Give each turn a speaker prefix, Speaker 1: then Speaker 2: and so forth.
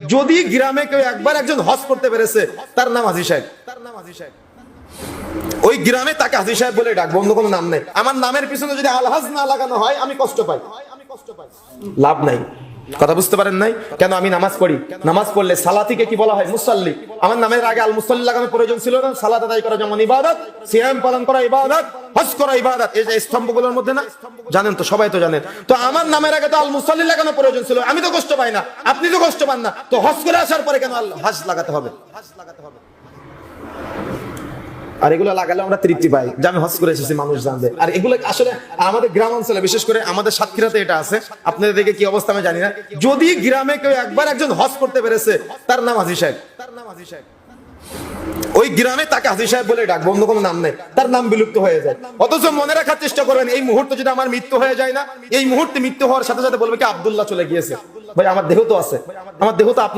Speaker 1: যদি গ্রামে কেউ একবার একজন হজ করতে পেরেছে, তার নাম হাজী সাহেব। ওই গ্রামে তাকে হাজী সাহেব বলে ডাকবো, অন্য কোনো নাম নেই। আমার নামের পিছনে যদি আলহাজ না লাগানো হয় আমি কষ্ট পাই, লাভ নাই। কথা বুঝতে পারেন নাই? কেন আমি নামাজ পড়ি, নামাজ পড়লে সালাতিকে কি বলা হয়? মুসাল্লি। আমার নামের আগে আল মুসাল্লি লাগানোর প্রয়োজন ছিল না? সালাত আদায় করা যেমন ইবাদত, সিয়াম পালন করা ইবাদত, হজ করা ইবাদত। এই যে স্তম্ভগুলোর মধ্যে না, জানেন তো, সবাই তো জানেন। তো আমার নামের আগে তো আল মুসাল্লি লাগানোর প্রয়োজন ছিল। আমি তো কষ্ট পাই না, আপনি তো কষ্ট পান না, তো হজ করে আসার পরে কেন আল হজ লাগাতে হবে? আর এগুলো লাগালে আমরা তৃপ্তি পাই যে আমি হজ করে এসেছি, মানুষ জানবে। আর এগুলো আসলে আমাদের গ্রাম অঞ্চলে, বিশেষ করে আমাদের সাতক্ষীরাতে এটা আছে। আপনাদের দিকে কি অবস্থা আমি জানি না। যদি গ্রামে কেউ একবার একজন হজ করতে পেরেছে, তার নাম হাজী সাহেব। ওই গ্রামে তাকে হাজী সাহেব বলে ডাকবো, অন্য কোনো নাম নেই। তার নাম বিলুপ্ত হয়ে যায়। অথচ মনে রাখার চেষ্টা করবেন, এই মুহূর্তে যদি আমার মৃত্যু হয়ে যায় না, এই মুহূর্তে মৃত্যু হওয়ার সাথে সাথে বলবে কি আব্দুল্লাহ চলে গিয়েছে। ভাই আমার দেহ তো আছে, আমার দেহ তো